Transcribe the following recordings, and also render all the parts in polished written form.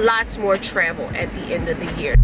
lots more travel at the end of the year.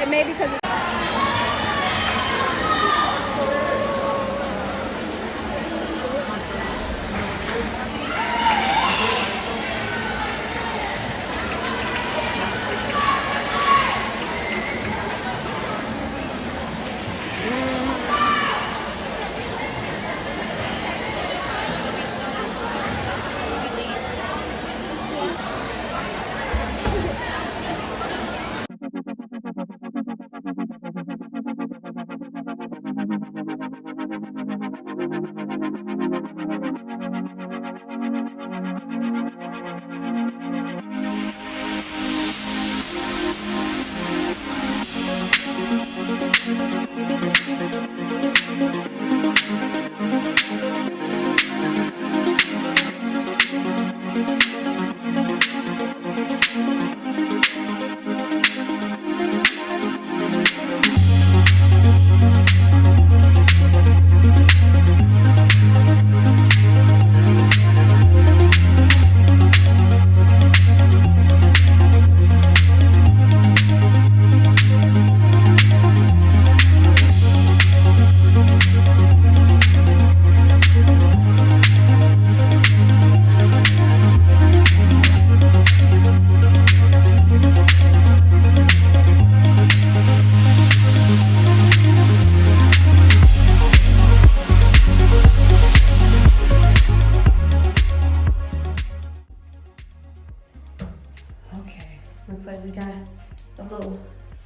Maybe because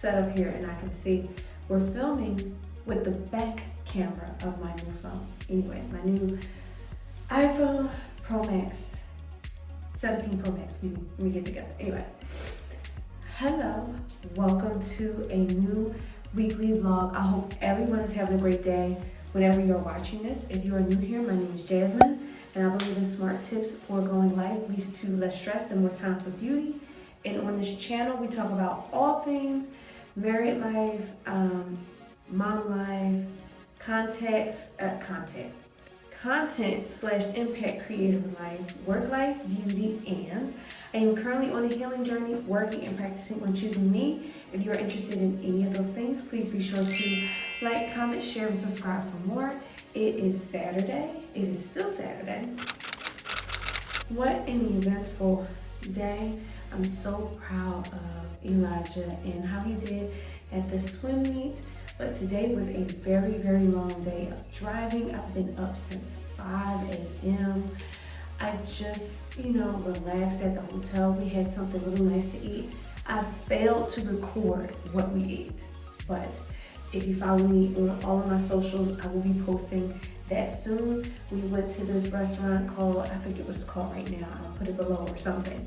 setup here and I can see we're filming with the back camera of my new phone. Anyway, my new iPhone Pro Max, 17 Pro Max, excuse me, let me get it together. Anyway, hello, welcome to a new weekly vlog. I hope everyone is having a great day whenever you're watching this. If you are new here, my name is Jasmine, and I believe in smart tips for going life leads to less stress and more time for beauty. And on this channel, we talk about all things married life, mom life, content / impact creative life, work life, beauty, and I am currently on a healing journey, working and practicing on choosing me. If you're interested in any of those things, please be sure to like, comment, share, and subscribe for more. It is Saturday. It is still Saturday. What an eventful day. I'm so proud of Elijah and how he did at the swim meet. But today was a very, very long day of driving. I've been up since 5 a.m. I just, relaxed at the hotel. We had something really nice to eat. I failed to record what we ate, but if you follow me on all of my socials, I will be posting that soon. We went to this restaurant called, I forget what it's called right now, I'll put it below or something.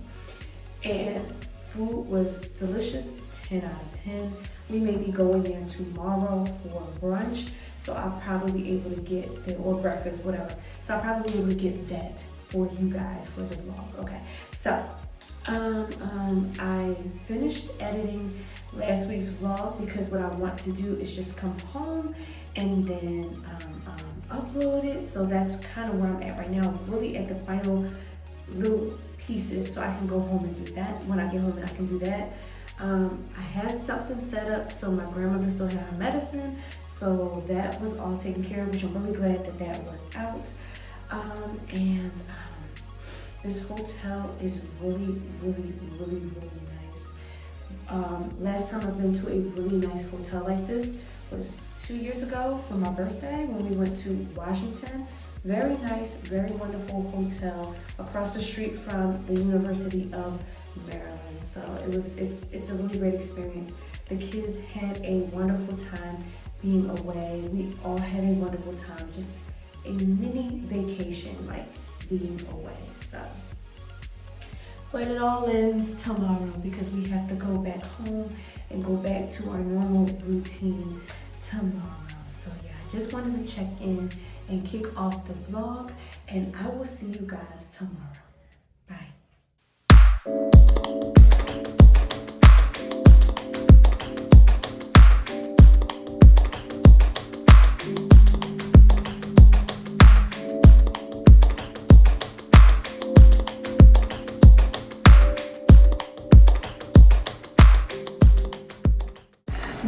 And food was delicious, 10 out of 10. We may be going there tomorrow for brunch, so I'll probably be able to get there, or breakfast, whatever. So I'll probably be able to get that for you guys for the vlog. Okay, so I finished editing last week's vlog because what I want to do is just come home and then upload it. So that's kind of where I'm at right now. I'm really at the final little pieces, so I can go home and do that. When I get home, I can do that. I had something set up so my grandmother still had her medicine, so that was all taken care of, which I'm really glad that that worked out. This hotel is really, really, really, really nice. Last time I've been to a really nice hotel like this was 2 years ago for my birthday when we went to Washington. Very nice, very wonderful hotel across the street from the University of Maryland. So it's a really great experience. The kids had a wonderful time being away. We all had a wonderful time, just a mini vacation, like being away. So, but it all ends tomorrow because we have to go back home and go back to our normal routine tomorrow. So yeah, I just wanted to check in and kick off the vlog, and I will see you guys tomorrow. Bye.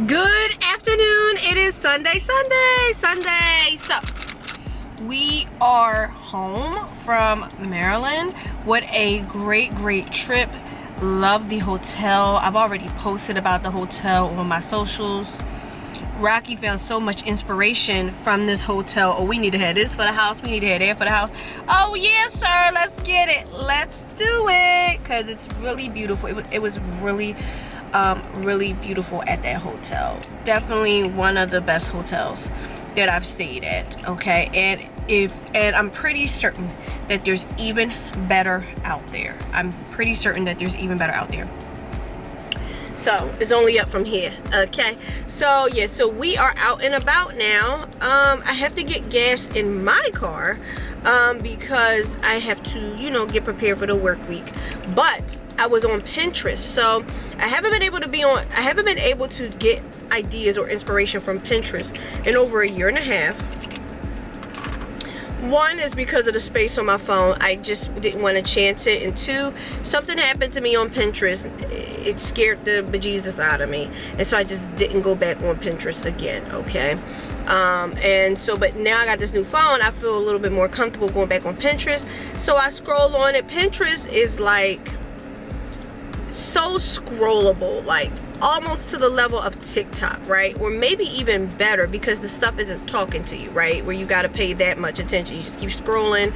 Good afternoon. It is Sunday. So we are home from Maryland. What a great trip. Love the hotel. I've already posted about the hotel on my socials. Rocky found so much inspiration from this hotel. Oh, we need to have this for the house. We need to have that for the house. Oh yes, sir. Let's get it. Let's do it. Because it's really beautiful. It was really beautiful at that hotel. Definitely one of the best hotels that I've stayed at. Okay, and I'm pretty certain that there's even better out there. So it's only up from here. Okay, so yeah, so we are out and about now. I have to get gas in my car because I have to, get prepared for the work week. But I was on Pinterest, so I haven't been able to get ideas or inspiration from Pinterest in over a year and a half. One is because of the space on my phone. I just didn't want to chance it. And two, something happened to me on Pinterest. It scared the bejesus out of me. And so I just didn't go back on Pinterest again, okay? But now I got this new phone. I feel a little bit more comfortable going back on Pinterest. So I scroll on it. Pinterest is like so scrollable, like almost to the level of TikTok, right? Or maybe even better, because the stuff isn't talking to you, right? Where you got to pay that much attention. You just keep scrolling,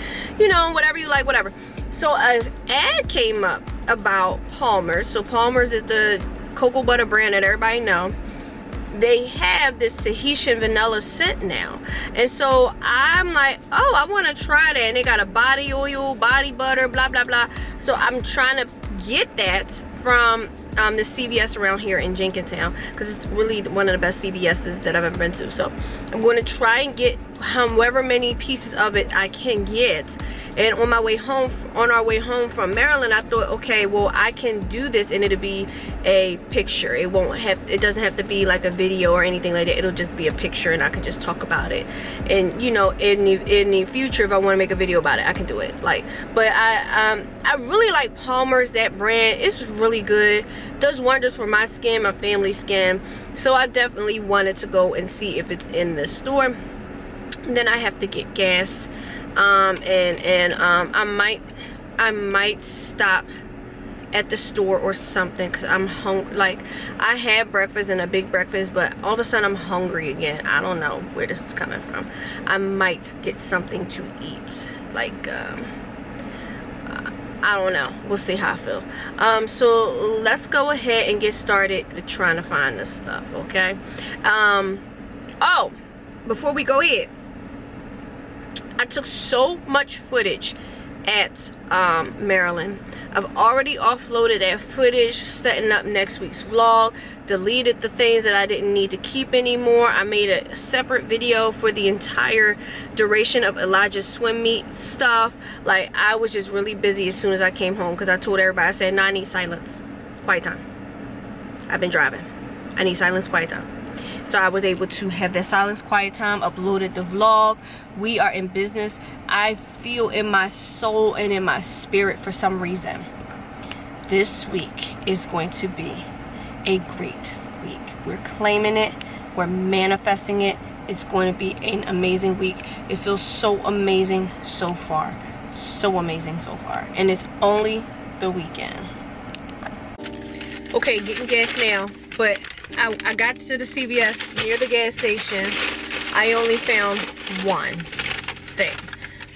whatever you like, whatever. So an ad came up about Palmer's. So Palmer's is the cocoa butter brand that everybody know, they have this Tahitian vanilla scent now. And so I'm like, oh, I want to try that. And they got a body oil, body butter, blah, blah, blah. So I'm trying to get that from the CVS around here in Jenkintown, because it's really one of the best CVS's that I've ever been to. So I'm going to try and get however many pieces of it I can get. And on my way home, on our way home from Maryland, I thought, okay, well, I can do this and it'll be a picture. It doesn't have to be like a video or anything like that. It'll just be a picture and I can just talk about it. And you know, in the future, if I want to make a video about it, I can do it. Like, but I really like Palmer's, that brand. It's really good. Does wonders for my skin, my family's skin. So I definitely wanted to go and see if it's in the store. Then I have to get gas. I might stop at the store or something, because I'm hungry. Like, I had breakfast and a big breakfast, but all of a sudden I'm hungry again. I don't know where this is coming from. I might get something to eat, like I don't know, we'll see how I feel. So let's go ahead and get started with trying to find this stuff, okay? Oh, before we go ahead, I took so much footage at Maryland. I've already offloaded that footage, setting up next week's vlog, deleted the things that I didn't need to keep anymore. I made a separate video for the entire duration of Elijah's swim meet stuff. Like, I was just really busy as soon as I came home, because I told everybody, I said, no, I need silence, quiet time. I've been driving, I need silence, quiet time. So I was able to have that silence, quiet time, uploaded the vlog. We are in business. I feel in my soul and in my spirit, for some reason, this week is going to be a great week. We're claiming it. We're manifesting it. It's going to be an amazing week. It feels so amazing so far. So amazing so far. And it's only the weekend. Okay, getting gas now. But I got to the CVS near the gas station. I only found one thing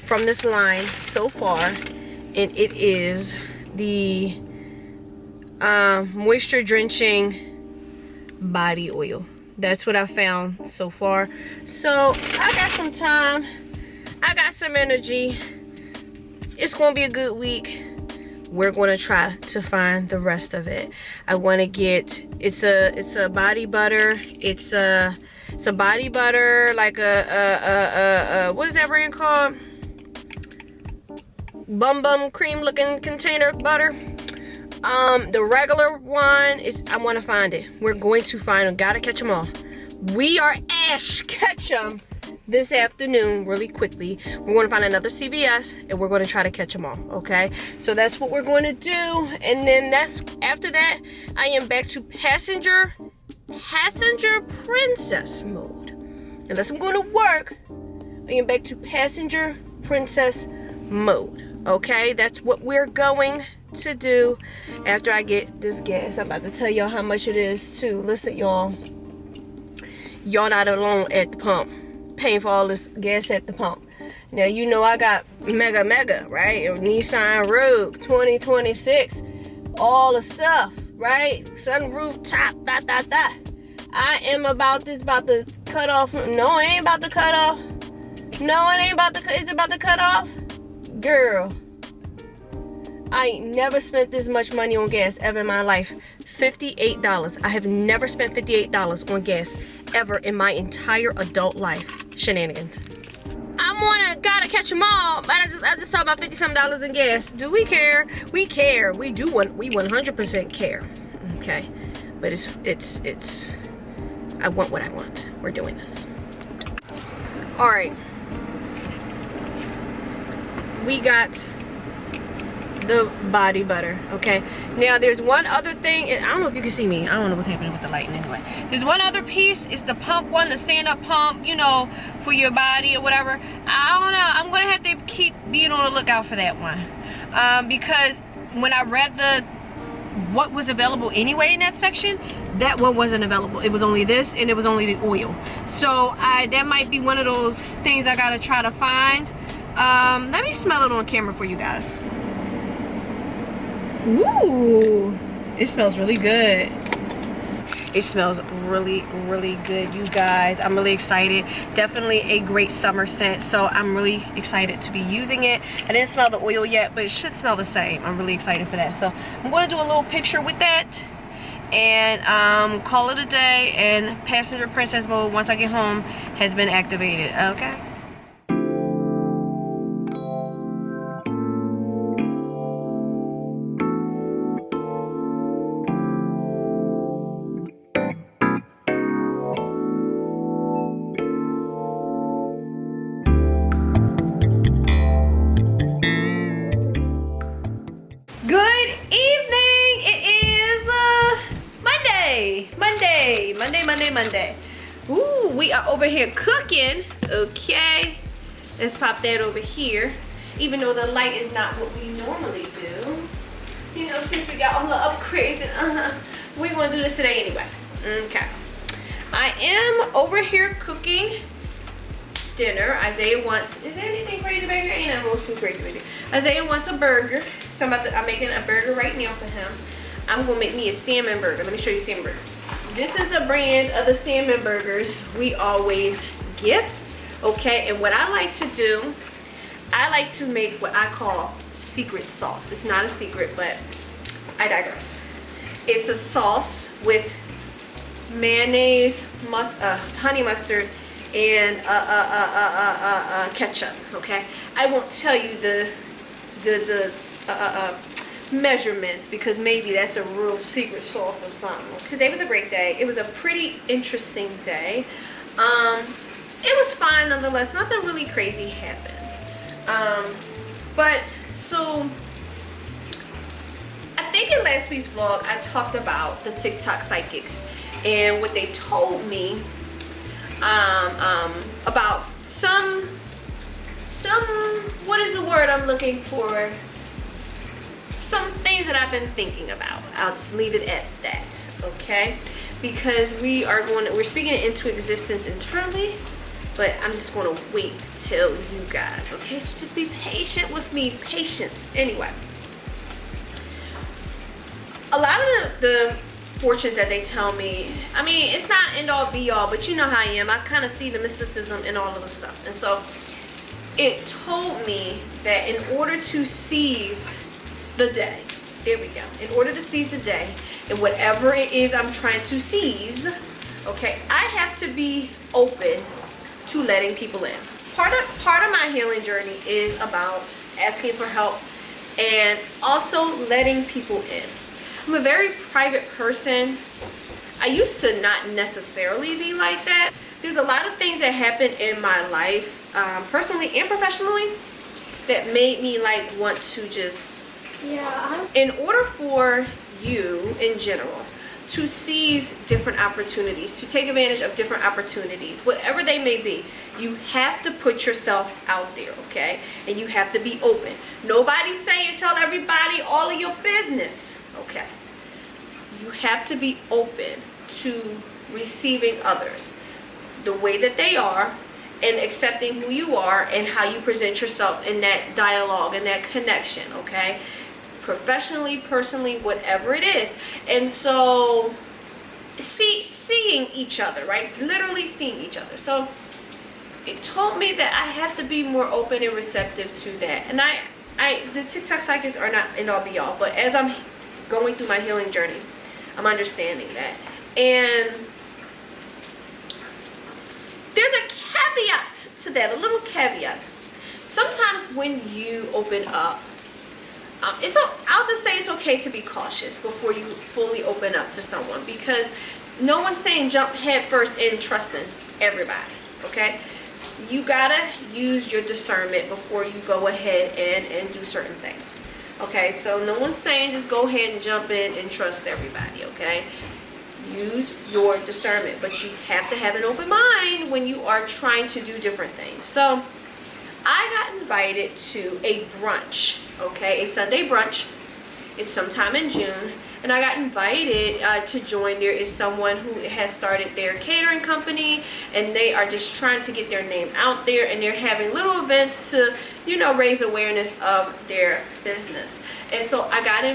from this line so far, and it is the moisture drenching body oil. That's what I found so far. So I got some time, I got some energy. It's gonna be a good week. We're going to try to find the rest of it. I want to get, it's a body butter. It's a body butter, like a what is that brand called? Bum cream looking container butter. The regular one is, I want to find it. We're going to find them. Gotta catch them all. We are Ash Ketchum this afternoon, really quickly. We're going to find another CVS and we're going to try to catch them all, okay? So that's what we're going to do. And then after that, I am back to passenger princess mode. Unless I'm going to work, I am back to passenger princess mode, okay? That's what we're going to do after I get this gas. I'm about to tell y'all how much it is too. Listen, y'all not alone at the pump, paying for all this gas at the pump. Now, you know I got mega, right? Nissan Rogue 2026, all the stuff, right? Sunroof top, I am about to cut off. No, it ain't about to cut off. No, it ain't about to cut. Is it about to cut off? Girl, I ain't never spent this much money on gas ever in my life. $58. I have never spent $58 on gas ever in my entire adult life. Shenanigans. I'm on gotta catch them all, but I just saw about $50-something in gas. Do we care? We care. We 100% care. Okay, but it's. I want what I want. We're doing this. All right. We got the body butter, okay? Now there's one other thing, and I don't know if you can see me. I don't know what's happening with the lighting anyway. There's one other piece. It's the pump one, the stand-up pump, you know, for your body or whatever. I don't know. I'm gonna have to keep being on the lookout for that one, because when I read what was available anyway in that section, that one wasn't available. It was only this, and it was only the oil. So that might be one of those things I gotta try to find. Let me smell it on camera for you guys. Ooh, it smells really good. It smells really, really good, you guys. I'm really excited. Definitely a great summer scent, so I'm really excited to be using it. I didn't smell the oil yet, but it should smell the same. I'm really excited for that. So I'm going to do a little picture with that and call it a day. And passenger princess mode, once I get home, has been activated. Okay. Good evening. It is Monday. Ooh, we are over here cooking. Okay, let's pop that over here. Even though the light is not what we normally do, you know, since we got all the upgrades and we're gonna do this today anyway. Okay, I am over here cooking dinner. Isaiah wants, is there anything crazy back here? Ain't nothing crazy back here. Isaiah wants a burger. So I'm making a burger right now for him. I'm gonna make me a salmon burger. Let me show you salmon burger. This is the brand of the salmon burgers we always get, okay? And what I like to do, I like to make what I call secret sauce. It's not a secret, but I digress. It's a sauce with mayonnaise, honey mustard, and ketchup, okay? I won't tell you the measurements because maybe that's a real secret sauce or something. Today was a great day. It was a pretty interesting day. It was fine nonetheless. Nothing really crazy happened. But so I think in last week's vlog I talked about the TikTok psychics and what they told me about some what is the word I'm looking for? Some things that I've been thinking about. I'll just leave it at that, okay? Because we're speaking it into existence internally, but I'm just going to wait till you guys, okay? So just be patient with me. Patience. Anyway, a lot of the fortunes that they tell me, I mean, it's not end all be all, but you know how I am. I kind of see the mysticism in all of the stuff. And so it told me that in order to seize the day, there we go, in order to seize the day and whatever it is I'm trying to seize, okay, I have to be open to letting people in. Part of my healing journey is about asking for help and also letting people in. I'm a very private person. I used to not necessarily be like that. There's a lot of things that happen in my life, personally and professionally, that made me like want to just, in order for you in general to seize different opportunities, to take advantage of different opportunities, whatever they may be, you have to put yourself out there, okay? And you have to be open. Nobody's saying tell everybody all of your business, okay? You have to be open to receiving others the way that they are and accepting who you are and how you present yourself in that dialogue and that connection, okay? Professionally, personally, whatever it is. And so seeing each other, right? Literally seeing each other. So it told me that I have to be more open and receptive to that. And the TikTok psychics are not an all be all, but as I'm going through my healing journey, I'm understanding that. And there's a caveat to that, a little caveat. Sometimes when you open up, I'll just say it's okay to be cautious before you fully open up to someone, because no one's saying jump head first in trusting everybody, okay? You gotta use your discernment before you go ahead and do certain things, okay? So no one's saying just go ahead and jump in and trust everybody, okay? Use your discernment, but you have to have an open mind when you are trying to do different things. So I got invited to a brunch, okay, a Sunday brunch. It's sometime in June, and I got invited to join. There is someone who has started their catering company, and they are just trying to get their name out there, and they're having little events to, you know, raise awareness of their business. And so I got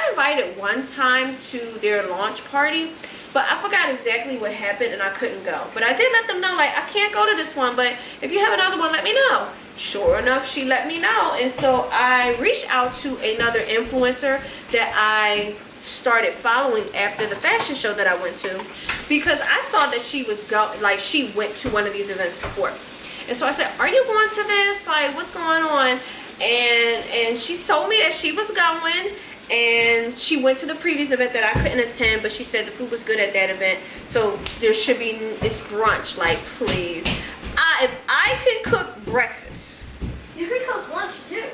invited one time to their launch party, but I forgot exactly what happened and I couldn't go. But I did let them know, like, I can't go to this one, but if you have another one, let me know. Sure enough, she let me know. And so I reached out to another influencer that I started following after the fashion show that I went to, because I saw that she was she went to one of these events before. And so I said, are you going to this? Like, what's going on? And she told me that she was going, and she went to the previous event that I couldn't attend, but she said the food was good at that event. So there should be, it's brunch, like, please. If I can cook breakfast. You can cook lunch too.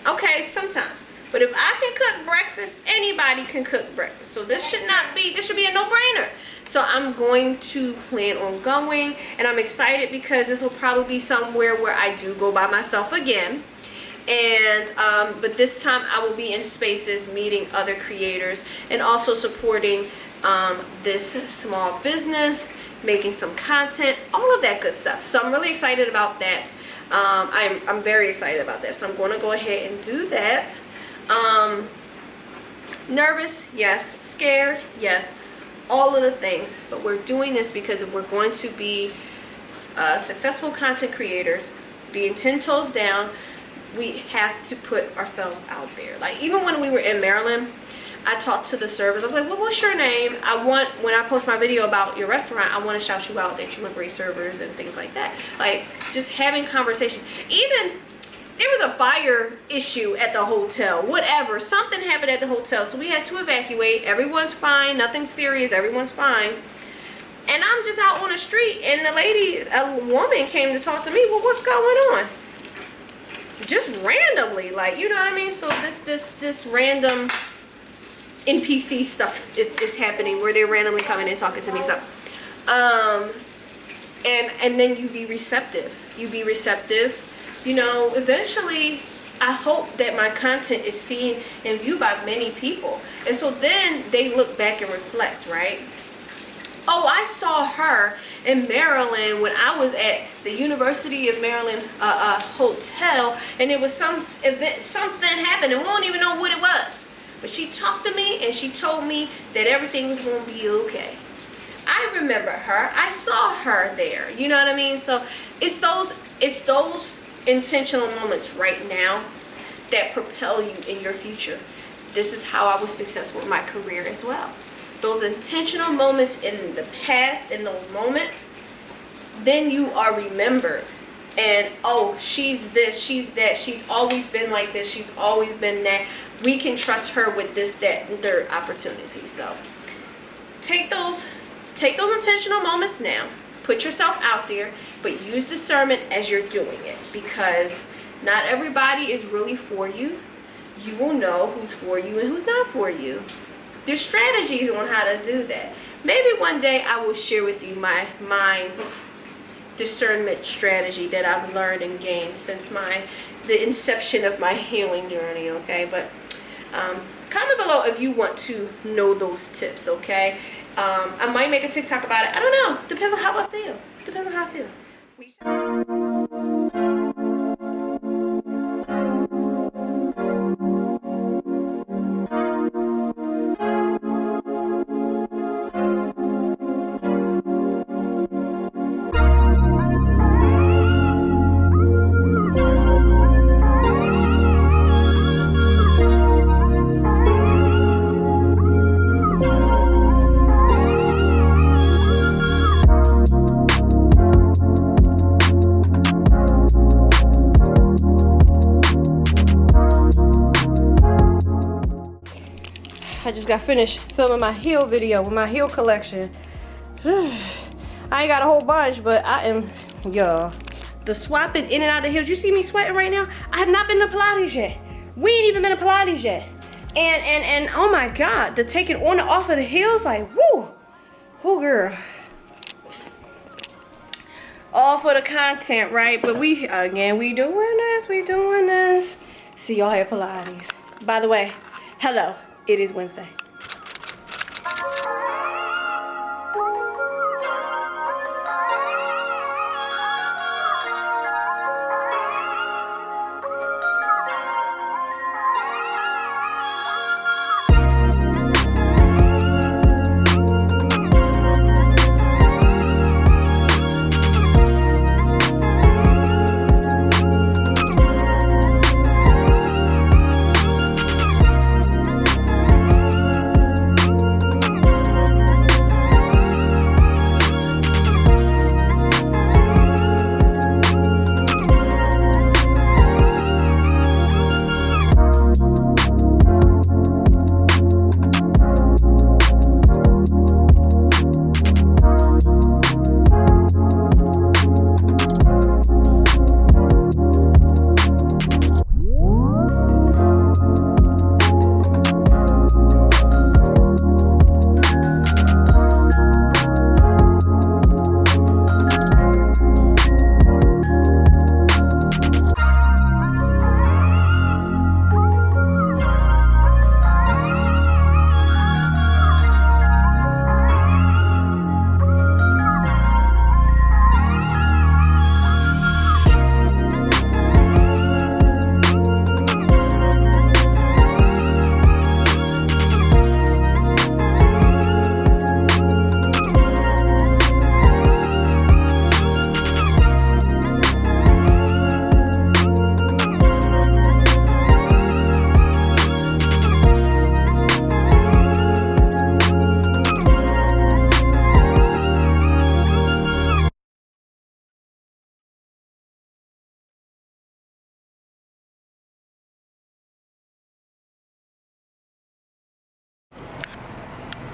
Okay, sometimes. But if I can cook breakfast, anybody can cook breakfast. So this should be a no-brainer. So I'm going to plan on going, and I'm excited because this will probably be somewhere where I do go by myself again. And but this time I will be in spaces meeting other creators and also supporting this small business, making some content, all of that good stuff. So I'm really excited about that. I'm very excited about that. So I'm going to go ahead and do that. Nervous, yes. Scared, yes. All of the things. But we're doing this because if we're going to be successful content creators, being 10 toes down, we have to put ourselves out there. Like, even when we were in Maryland, I talked to the servers. I was like, well, what's your name? When I post my video about your restaurant, I want to shout you out that you are great servers and things like that. Like, just having conversations. Even, there was a fire issue at the hotel. Whatever. Something happened at the hotel. So we had to evacuate. Everyone's fine. Nothing serious. Everyone's fine. And I'm just out on the street, and a woman came to talk to me. Well, what's going on? Just randomly, like, you know what I mean? So this random NPC stuff is happening where they're randomly coming and talking to me. So and then you be receptive. You know, eventually I hope that my content is seen and viewed by many people, and so then they look back and reflect, right? Oh, I saw her in Maryland when I was at the University of Maryland hotel, and it was some event, something happened, and we don't even know what it was. But she talked to me, and she told me that everything was going to be okay. I remember her. I saw her there. You know what I mean? So it's those intentional moments right now that propel you in your future. This is how I was successful in my career as well. Those intentional moments in the past, in those moments, then you are remembered. And, oh, she's this, she's that, she's always been like this, she's always been that. We can trust her with this, that, and third opportunity. So take those intentional moments now. Put yourself out there, but use discernment as you're doing it, because not everybody is really for you. You will know who's for you and who's not for you. There's strategies on how to do that. Maybe one day I will share with you my discernment strategy that I've learned and gained since the inception of my healing journey, okay? But comment below if you want to know those tips, okay? I might make a TikTok about it. I don't know. Depends on how I feel. Depends on how I feel. I just got finished filming my heel video with my heel collection. I ain't got a whole bunch, but I am, y'all. The swapping in and out of the heels. You see me sweating right now? I have not been to Pilates yet. We ain't even been to Pilates yet. And oh my God, the taking on and off of the heels, like, woo. Whoo, girl. All for the content, right? But we doing this. See y'all at Pilates. By the way, hello. It is Wednesday.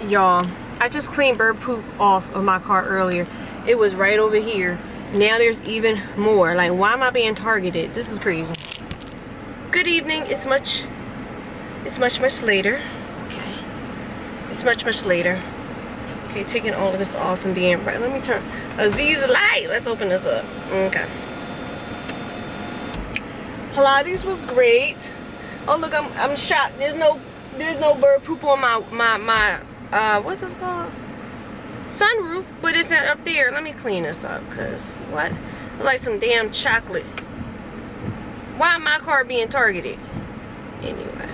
Y'all, I just cleaned bird poop off of my car earlier. It was right over here. Now there's even more. Like, why am I being targeted? This is crazy. Good evening. It's much later. Okay. It's much later. Okay, taking all of this off and being right. Let me turn Aziz light. Let's open this up. Okay. Pilates was great. Oh look, I'm shocked. There's no bird poop on my what's this called? Sunroof, but it's up there. Let me clean this up, cause what? Like some damn chocolate. Why my car being targeted? Anyway.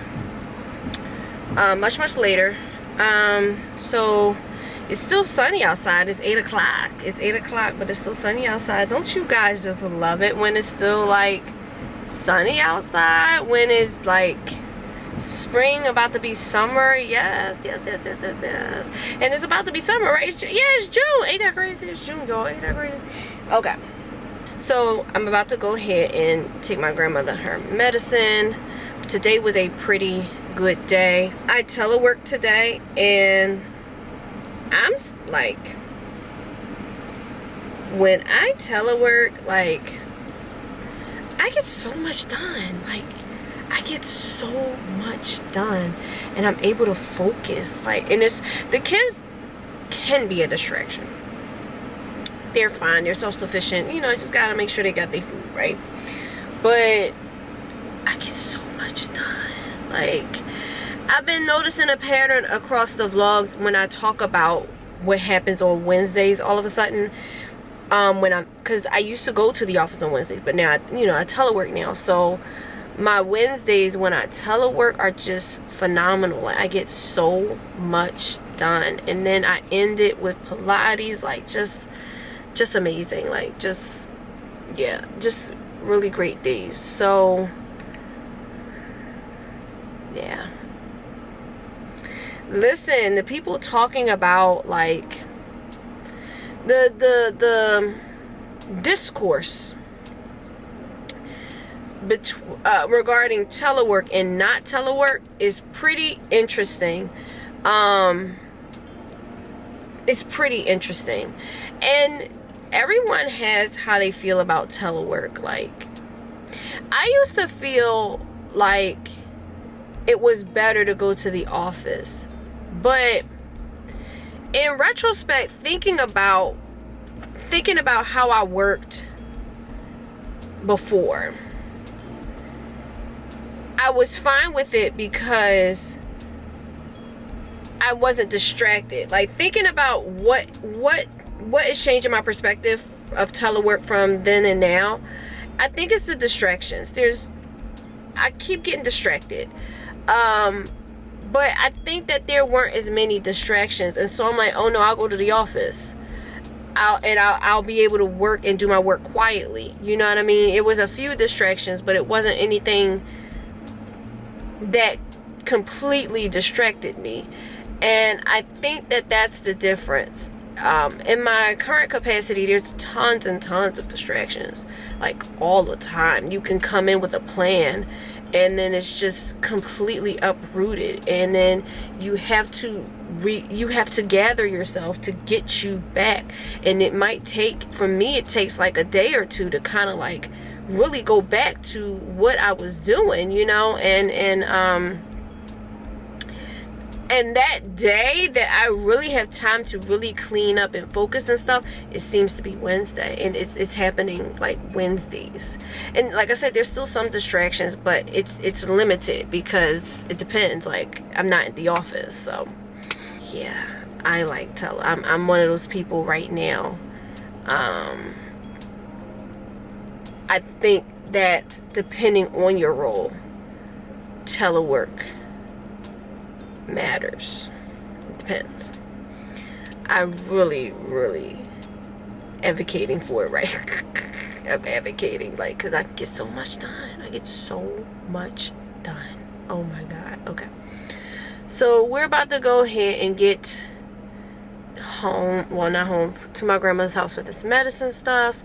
Much later. So it's still sunny outside. It's 8 o'clock. It's 8 o'clock, but it's still sunny outside. Don't you guys just love it when it's still like sunny outside? When it's like spring, about to be summer? Yes. And it's about to be summer, right? It's June. Ain't that crazy? It's June, y'all. Ain't that crazy? Okay. So I'm about to go ahead and take my grandmother her medicine. Today was a pretty good day. I teleworked today, and I'm like, when I telework, like, I get so much done. Like, I get so much done, and I'm able to focus. Like, and it's, the kids can be a distraction. They're fine. They're self-sufficient. You know, just gotta make sure they got their food, right? But I get so much done. Like, I've been noticing a pattern across the vlogs when I talk about what happens on Wednesdays all of a sudden. Because I used to go to the office on Wednesdays, but now, I telework now. So my Wednesdays when I telework are just phenomenal. I get so much done. And then I end it with Pilates, like just amazing. Like, just really great days. So yeah. Listen, the people talking about like the discourse regarding telework and not telework is pretty interesting. It's pretty interesting, and everyone has how they feel about telework. Like, I used to feel like it was better to go to the office, but in retrospect, thinking about how I worked before, I was fine with it because I wasn't distracted. Like, thinking about what is changing my perspective of telework from then and now, I think it's the distractions. I keep getting distracted. But I think that there weren't as many distractions, and so I'm like, oh no, I'll go to the office. I'll be able to work and do my work quietly. You know what I mean? It was a few distractions, but it wasn't anything that completely distracted me. And I think that that's the difference. In my current capacity, there's tons and tons of distractions, like all the time. You can come in with a plan, and then it's just completely uprooted, and then you have to gather yourself to get you back. And it might take, for me, it takes like a day or two to kind of like really go back to what I was doing, and that day that I really have time to really clean up and focus and stuff, it seems to be Wednesday. And it's happening like Wednesdays. And like I said, there's still some distractions, but it's limited because it depends. Like, I'm not in the office, so yeah, I like I'm one of those people right now. I think that depending on your role, telework matters. It depends. I'm really advocating for it, right? I'm advocating, like, because I can get so much done. I get so much done. Oh my God. Okay. So we're about to go ahead and get home. Well, not home, to my grandma's house with this medicine stuff.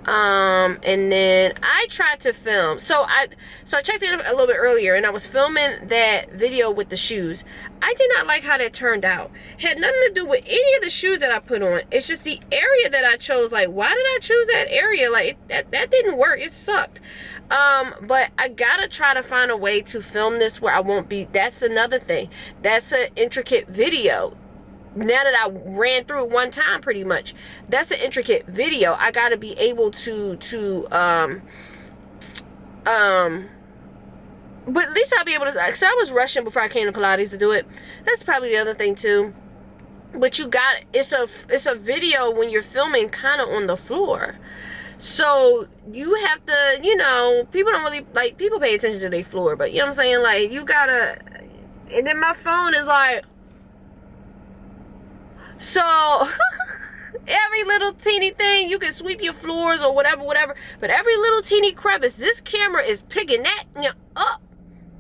And then I tried to film. So I checked it a little bit earlier, and I was filming that video with the shoes. I did not like how that turned out. Had nothing to do with any of the shoes that I put on. It's just the area that I chose. Like, why did I choose that area? Like, that didn't work. It sucked. But I gotta try to find a way to film this where I won't be. That's another thing. That's an intricate video. Now that I ran through it one time, pretty much, that's an intricate video. I gotta be able to but at least I'll be able to, because I was rushing before I came to Pilates to do it. That's probably the other thing too. But you got, it's a video when you're filming kind of on the floor. So you have to, you know, people don't really, like, people pay attention to their floor, but you know what I'm saying? Like, you gotta, and then my phone is like, so every little teeny thing, you can sweep your floors or whatever, but every little teeny crevice, this camera is picking that up.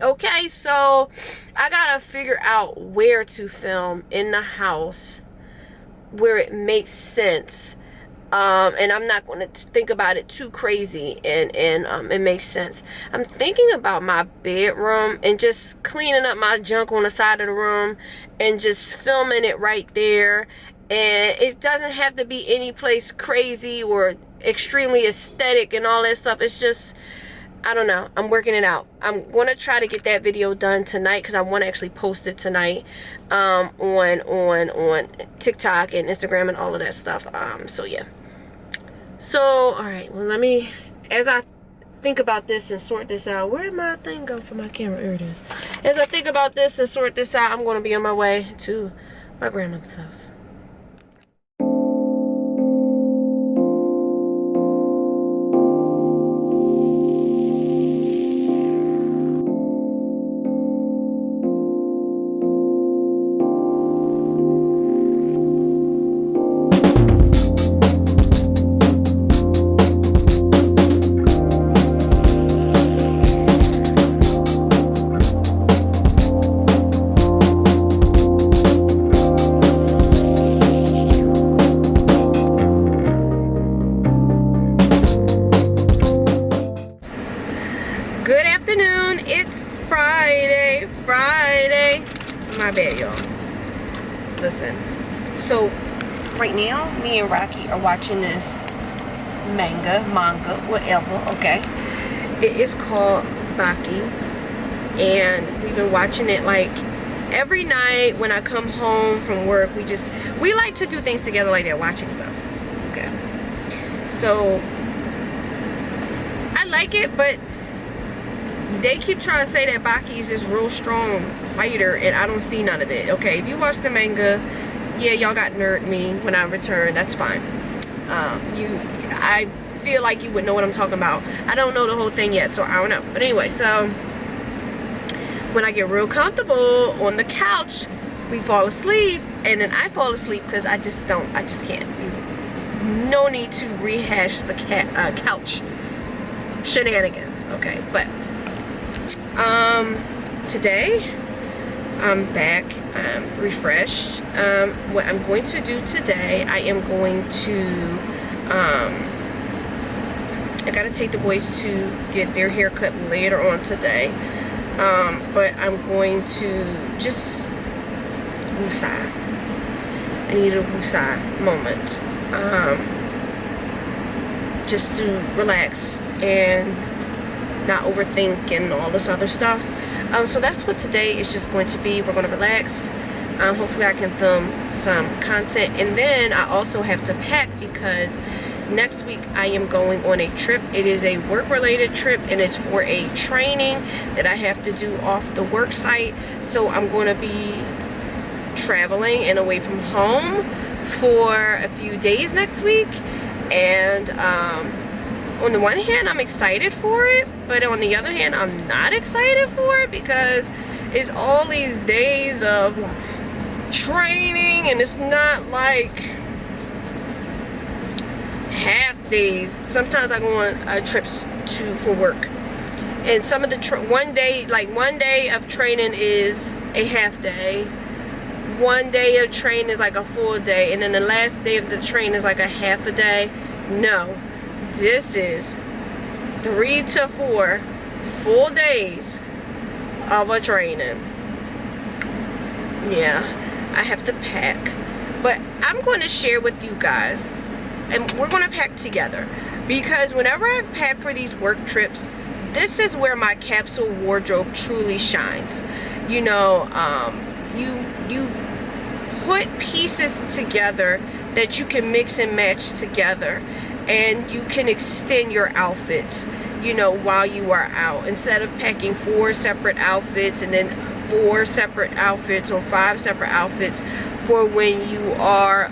Okay, so I gotta figure out where to film in the house where it makes sense. And I'm not going to think about it too crazy, and it makes sense. I'm thinking about my bedroom and just cleaning up my junk on the side of the room and just filming it right there. And it doesn't have to be any place crazy or extremely aesthetic and all that stuff. It's just, I don't know. I'm working it out. I'm going to try to get that video done tonight because I want to actually post it tonight on TikTok and Instagram and all of that stuff. So yeah. So, all right. Well, let me, as I think about this and sort this out. Where did my thing go for my camera? Here it is. As I think about this and sort this out, I'm going to be on my way to my grandmother's house. Good afternoon. It's Friday. My bad, y'all. Listen. So, right now, me and Rocky are watching this manga, whatever, okay? It is called Baki. And we've been watching it like every night when I come home from work. We like to do things together like that, watching stuff. Okay. So, I like it, but they keep trying to say that Baki is this real strong fighter, and I don't see none of it. Okay, if you watch the manga, yeah, y'all got nerd me when I return. That's fine. I feel like you would know what I'm talking about. I don't know the whole thing yet, so I don't know. But anyway, so when I get real comfortable on the couch, we fall asleep, and then I fall asleep because I just can't. No need to rehash the couch shenanigans. Okay, but today I'm back, refreshed. What I'm going to do today, I am going to I gotta take the boys to get their hair cut later on today, but I'm going to just woosah. I need a woosah moment, just to relax and not overthink and all this other stuff. So that's what today is just going to be. We're going to relax. Hopefully I can film some content, and then I also have to pack because next week I am going on a trip. It is a work-related trip, and it's for a training that I have to do off the work site. So I'm going to be traveling and away from home for a few days next week, and on the one hand, I'm excited for it, but on the other hand, I'm not excited for it because it's all these days of training, and it's not like half days. Sometimes I go on trips for work, and some of the one day of training is a half day, one day of training is like a full day, and then the last day of the train is like a half a day. No. this is 3 to 4 full days of a training. Yeah, I have to pack. But I'm going to share with you guys, and we're going to pack together, because whenever I pack for these work trips, this is where my capsule wardrobe truly shines. You know, you put pieces together that you can mix and match together, and you can extend your outfits, you know, while you are out, instead of packing 4 separate outfits and then 4 separate outfits or 5 separate outfits for when you are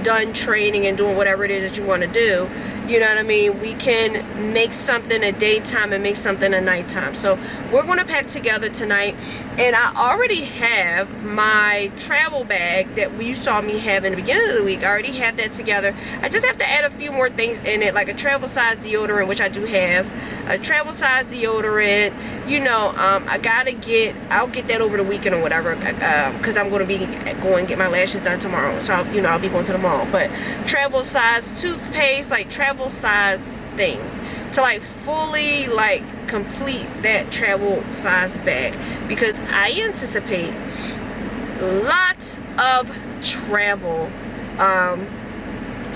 done training and doing whatever it is that you want to do. You know what I mean? We can make something a daytime and make something a nighttime. So we're going to pack together tonight. And I already have my travel bag that you saw me have in the beginning of the week. I already have that together. I just have to add a few more things in it, like a travel size deodorant, which I do have. A travel size deodorant. You know, I'll get that over the weekend or whatever, because I'm going to be going to get my lashes done tomorrow. So, I'll be going to the mall. But travel size toothpaste, like travel size things to like fully like complete that travel size bag, because I anticipate lots of travel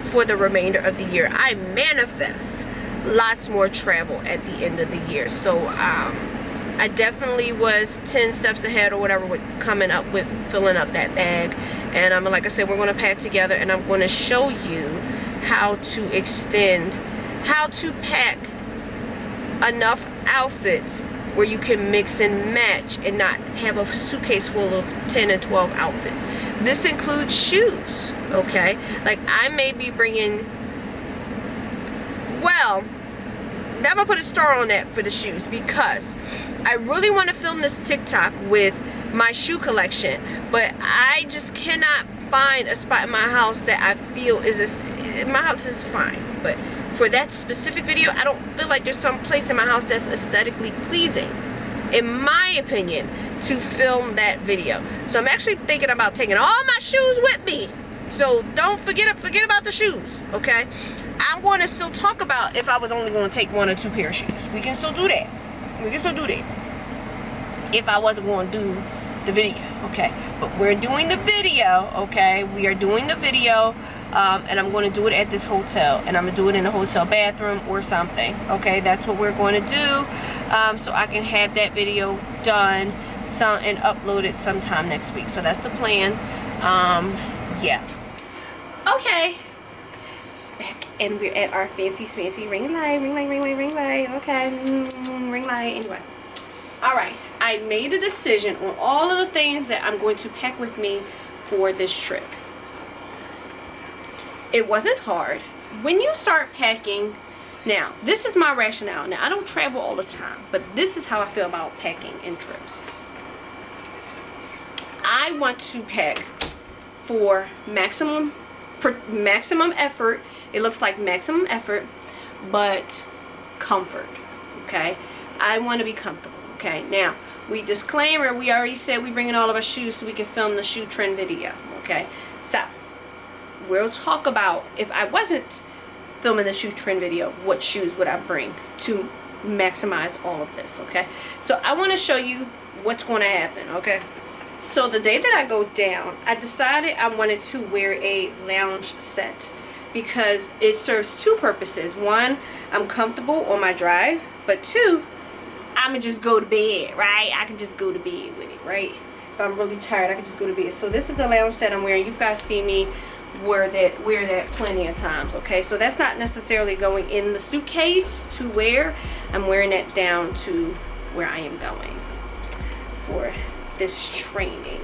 for the remainder of the year. I manifest lots more travel at the end of the year. So I definitely was 10 steps ahead or whatever with coming up with filling up that bag. And like I said, we're going to pack together, and I'm going to show you how to pack enough outfits where you can mix and match and not have a suitcase full of 10 and 12 outfits. This includes shoes, okay? Like, I may be bringing, well, I'm gonna put a star on that for the shoes, because I really want to film this TikTok with my shoe collection, but I just cannot find a spot in my house that I feel is this. My house is fine, but for that specific video, I don't feel like there's some place in my house that's aesthetically pleasing, in my opinion, to film that video. So I'm actually thinking about taking all my shoes with me. So don't forget about the shoes, okay? I'm going to still talk about if I was only going to take 1 or 2 pair of shoes. We can still do that. We can still do that if I wasn't going to do the video, okay? But we're doing the video, okay? We are doing the video, and I'm going to do it at this hotel, and I'm going to do it in a hotel bathroom or something, okay? That's what we're going to do, so I can have that video done and upload it sometime next week. So that's the plan. Yeah. Okay. Back, and we're at our fancy smancy ring light, okay, ring light, anyway. Alright, I made a decision on all of the things that I'm going to pack with me for this trip. It wasn't hard. When you start packing, now, this is my rationale. Now, I don't travel all the time, but this is how I feel about packing in trips. I want to pack for maximum effort. It looks like maximum effort, but comfort, okay? I want to be comfortable, okay? Now, we already said we bringing all of our shoes so we can film the shoe trend video, okay? So, we'll talk about, if I wasn't filming the shoe trend video, what shoes would I bring to maximize all of this, okay? So, I want to show you what's going to happen, okay? So the day that I go down, I decided I wanted to wear a lounge set, because it serves 2 purposes. 1, I'm comfortable on my drive, but 2, I'ma just go to bed, right? I can just go to bed with it, right? If I'm really tired, I can just go to bed. So this is the lounge set I'm wearing. You've guys seen me wear that plenty of times, okay? So that's not necessarily going in the suitcase to wear. I'm wearing that down to where I am going for this training,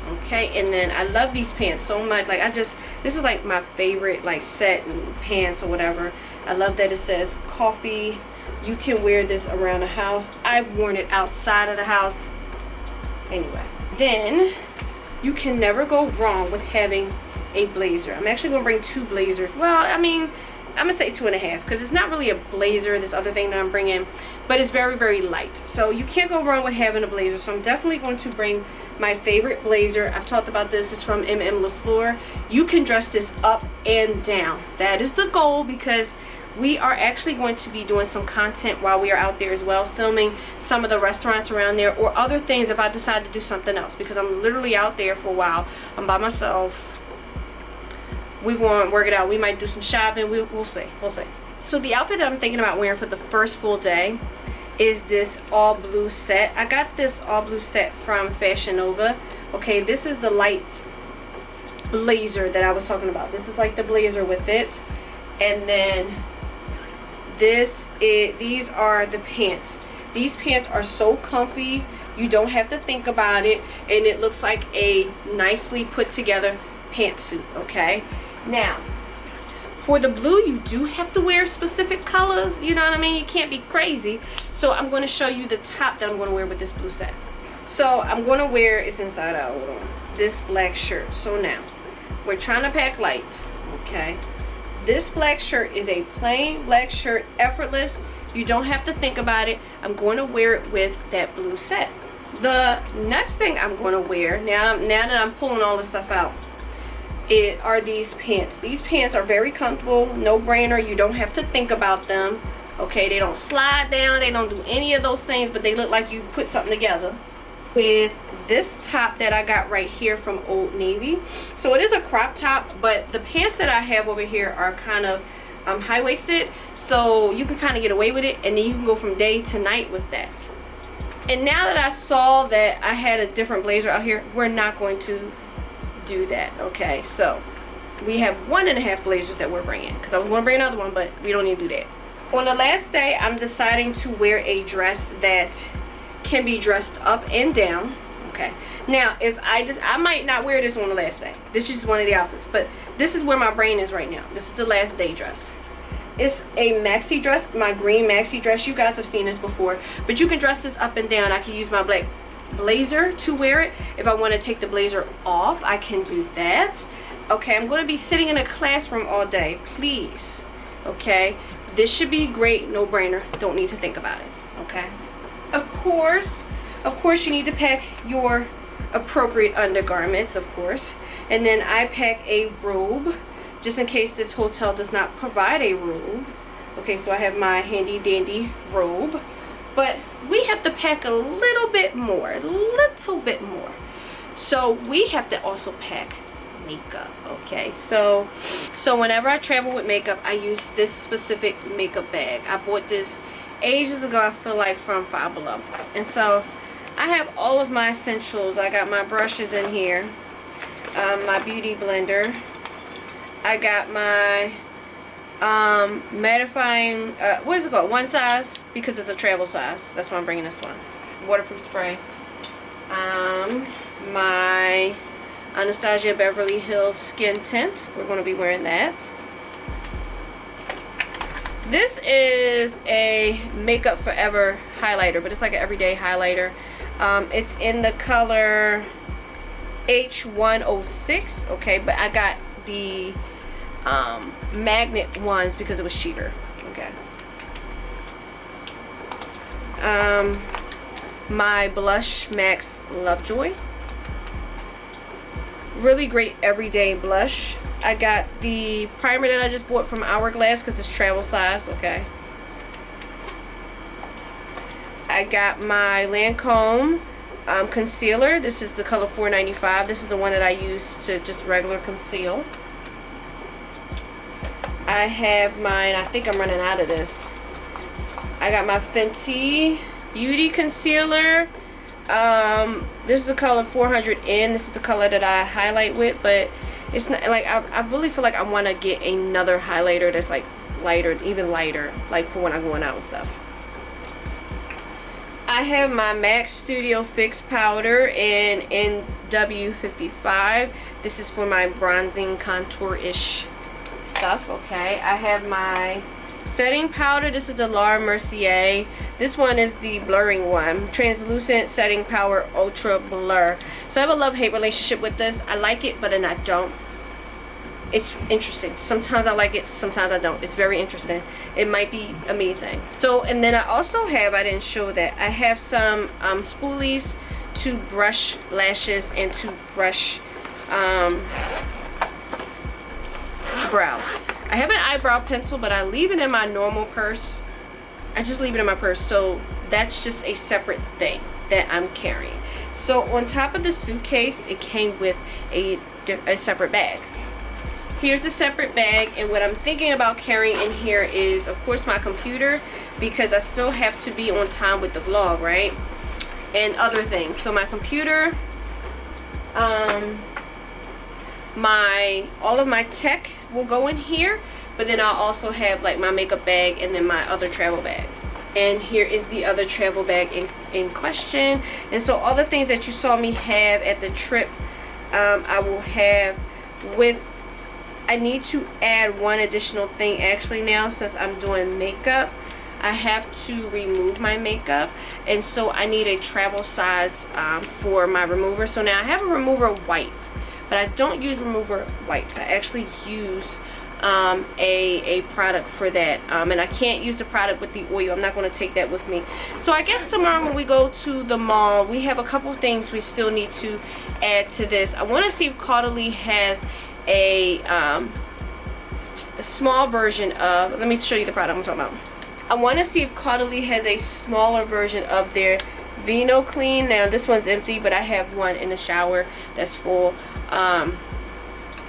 okay? And then I love these pants so much. Like, this is like my favorite like set and pants or whatever. I love that it says coffee. You can wear this around the house. I've worn it outside of the house. Anyway, then you can never go wrong with having a blazer. I'm actually gonna bring 2 blazers. Well, I mean, I'm gonna say 2.5, because it's not really a blazer, this other thing that I'm bringing, but it's very, very light. So you can't go wrong with having a blazer. So I'm definitely going to bring my favorite blazer. I've talked about this. It's from MM LaFleur. You can dress this up and down. That is the goal, because we are actually going to be doing some content while we are out there as well, filming some of the restaurants around there or other things if I decide to do something else, because I'm literally out there for a while. I'm by myself. We want to work it out. We might do some shopping. We'll see. We'll see. So the outfit that I'm thinking about wearing for the first full day is this all blue set. I got this all blue set from Fashion Nova. Okay, this is the light blazer that I was talking about. This is like the blazer with it. And then these are the pants. These pants are so comfy. You don't have to think about it. And it looks like a nicely put together pantsuit, okay? Now, for the blue, you do have to wear specific colors, you know what I mean? You can't be crazy. So I'm going to show you the top that I'm going to wear with this blue set. So I'm going to wear, it's inside out, hold on, this black shirt. So now, we're trying to pack light, okay? This black shirt is a plain black shirt, effortless. You don't have to think about it. I'm going to wear it with that blue set. The next thing I'm going to wear, now that I'm pulling all this stuff out, are these pants. These pants are very comfortable, no brainer. You don't have to think about them, okay? They don't slide down, they don't do any of those things, but they look like you put something together. With this top that I got right here from Old Navy. So it is a crop top, but the pants that I have over here are kind of high-waisted, so you can kind of get away with it, and then you can go from day to night with that. And now that I saw that I had a different blazer out here, we're not going to do that, okay? So we have 1.5 blazers that we're bringing, because I was going to bring another one, but we don't need to do that. On the last day, I'm deciding to wear a dress that can be dressed up and down, okay? Now, if I might not wear this on the last day. This is one of the outfits, but this is where my brain is right now. This is the last day dress. It's a maxi dress, my green maxi dress. You guys have seen this before, but you can dress this up and down. I can use my black blazer to wear it. If I want to take the blazer off, I can do that. Okay, I'm going to be sitting in a classroom all day, please. Okay, this should be great, no brainer. Don't need to think about it. Okay, of course you need to pack your appropriate undergarments, of course. And then I pack a robe just in case this hotel does not provide a robe. Okay, so I have my handy dandy robe. But we have to pack a little bit more, So we have to also pack makeup, okay? So whenever I travel with makeup, I use this specific makeup bag. I bought this ages ago, I feel like, from Five Below. And so I have all of my essentials. I got my brushes in here, my beauty blender. I got my mattifying, what is it called? One size, because it's a travel size. That's why I'm bringing this one. Waterproof spray. My Anastasia Beverly Hills skin tint. We're going to be wearing that. This is a Makeup Forever highlighter, but it's like an everyday highlighter. It's in the color H106, okay, but I got the magnet ones because it was cheaper, okay. My Blush Max Lovejoy. Really great everyday blush. I got the primer that I just bought from Hourglass because it's travel size, okay. I got my Lancome concealer. This is the color 495. This is the one that I use to just regular conceal. I have mine, I think I'm running out of this. I got my Fenty Beauty concealer. This is the color 400N. This is the color that I highlight with, but it's not like I really feel like I want to get another highlighter that's like lighter, even lighter, like for when I'm going out and stuff. I have my MAC Studio Fix powder in NW55. This is for my bronzing contour-ish stuff, okay. I have my setting powder. This is the Laura Mercier. This one is the blurring one. Translucent Setting Powder Ultra Blur. So I have a love-hate relationship with this. I like it, but then I don't. It's interesting. Sometimes I like it, sometimes I don't. It's very interesting. It might be a me thing. So, and then I also have, I didn't show that, I have some spoolies to brush lashes and to brush brows. I have an eyebrow pencil, but I leave it in my normal purse. I just leave it in my purse, so that's just a separate thing that I'm carrying. So on top of the suitcase, it came with a separate bag. Here's a separate bag, and what I'm thinking about carrying in here is, of course, my computer, because I still have to be on time with the vlog, right? And other things. So my computer, all of my tech will go in here, but then I'll also have like my makeup bag and then my other travel bag. And here is the other travel bag in question. And so all the things that you saw me have at the trip, I will have with. I need to add one additional thing actually now, since I'm doing makeup. I have to remove my makeup, and so I need a travel size for my remover. So now I have a remover wipe, but I don't use remover wipes. I actually use a product for that, and I can't use the product with the oil. I'm not going to take that with me. So I guess tomorrow when we go to the mall, we have a couple things we still need to add to this. I want to see if Caudalie has a small version of, let me show you the product I'm talking about. I want to see if Caudalie has a smaller version of their Vino Clean. Now this one's empty, but I have one in the shower that's full.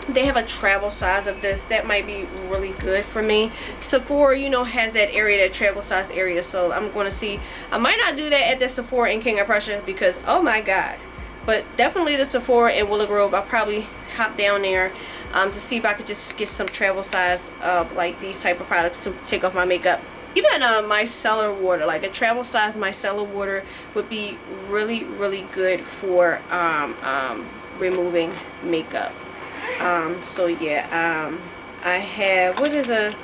They have a travel size of this that might be really good for me. Sephora, you know, has that area, that travel size area, so I'm going to see. I might not do that at the Sephora in King of Prussia, because oh my god. But definitely the Sephora in Willow Grove, I'll probably hop down there to see if I could just get some travel size of like these type of products to take off my makeup. Even micellar water, like a travel size micellar water would be really, really good for removing makeup. So yeah, I have, what is a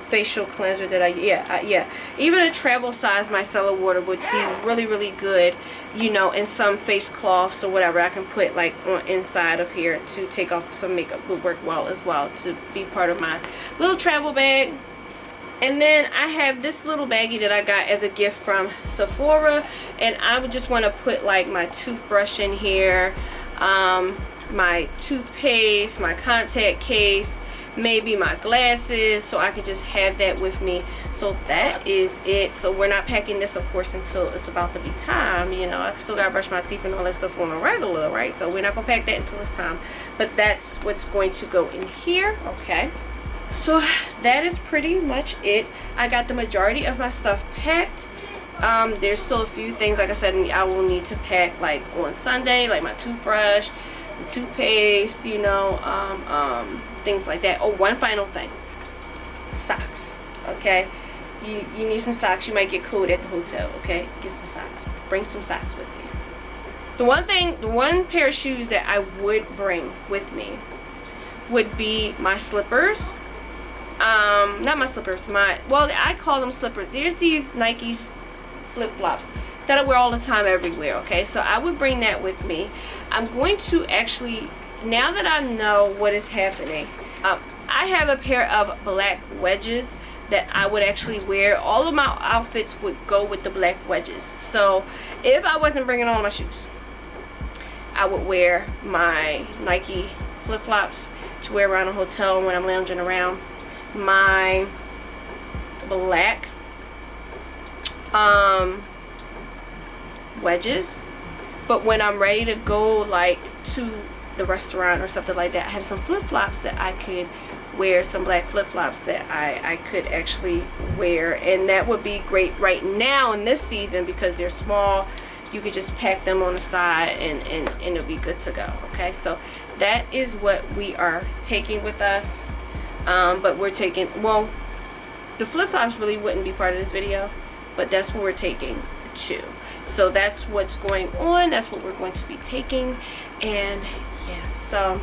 facial cleanser that yeah, even a travel size micellar water would be really, really good, you know, in some face cloths or whatever I can put like on inside of here to take off some makeup. Would work well as well to be part of my little travel bag. And then I have this little baggie that I got as a gift from Sephora, and I would just want to put like my toothbrush in here, my toothpaste, my contact case, maybe my glasses, so I could just have that with me. So that is it. So we're not packing this, of course, until it's about to be time. You know, I still gotta brush my teeth and all that stuff on a regular, right? So we're not gonna pack that until it's time. But that's what's going to go in here. Okay, so that is pretty much it. I got the majority of my stuff packed. There's still a few things, like I said, I will need to pack like on Sunday, like my toothbrush, the toothpaste, you know, things like that. Oh, one final thing, socks. Okay, you need some socks. You might get cold at the hotel. Okay, get some socks. Bring some socks with you. The one pair of shoes that I would bring with me would be my slippers. Not my slippers, well, I call them slippers. There's these Nikes flip-flops that I wear all the time everywhere. Okay, so I would bring that with me. I'm going to actually, now that I know what is happening, I have a pair of black wedges that I would actually wear. All of my outfits would go with the black wedges. So if I wasn't bringing all my shoes, I would wear my Nike flip-flops to wear around a hotel when I'm lounging around, my black wedges, but when I'm ready to go like to the restaurant or something like that, I have some flip-flops that I could wear, some black flip-flops that I could actually wear, and that would be great right now in this season because they're small. You could just pack them on the side and it'll be good to go. Okay, so that is what we are taking with us. But we're taking, well, the flip-flops really wouldn't be part of this video, but that's what we're taking too. So that's what's going on. That's what we're going to be taking. And yeah, so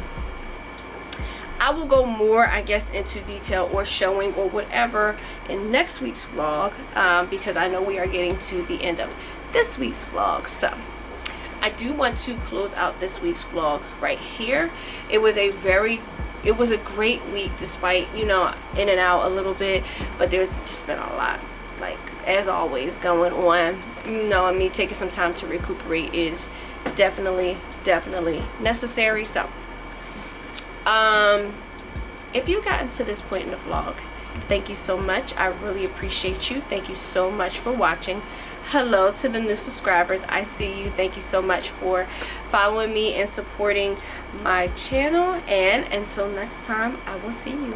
I will go more, I guess, into detail or showing or whatever in next week's vlog, because I know we are getting to the end of this week's vlog. So I do want to close out this week's vlog right here. It was a very it was a great week, despite, you know, in and out a little bit, but there's just been a lot, like, as always, going on. You know, I mean, taking some time to recuperate is definitely necessary. So if you've gotten to this point in the vlog, thank you so much. I really appreciate you. Thank you so much for watching. Hello to the new subscribers. I see you. Thank you so much for following me and supporting my channel, and until next time, I will see you.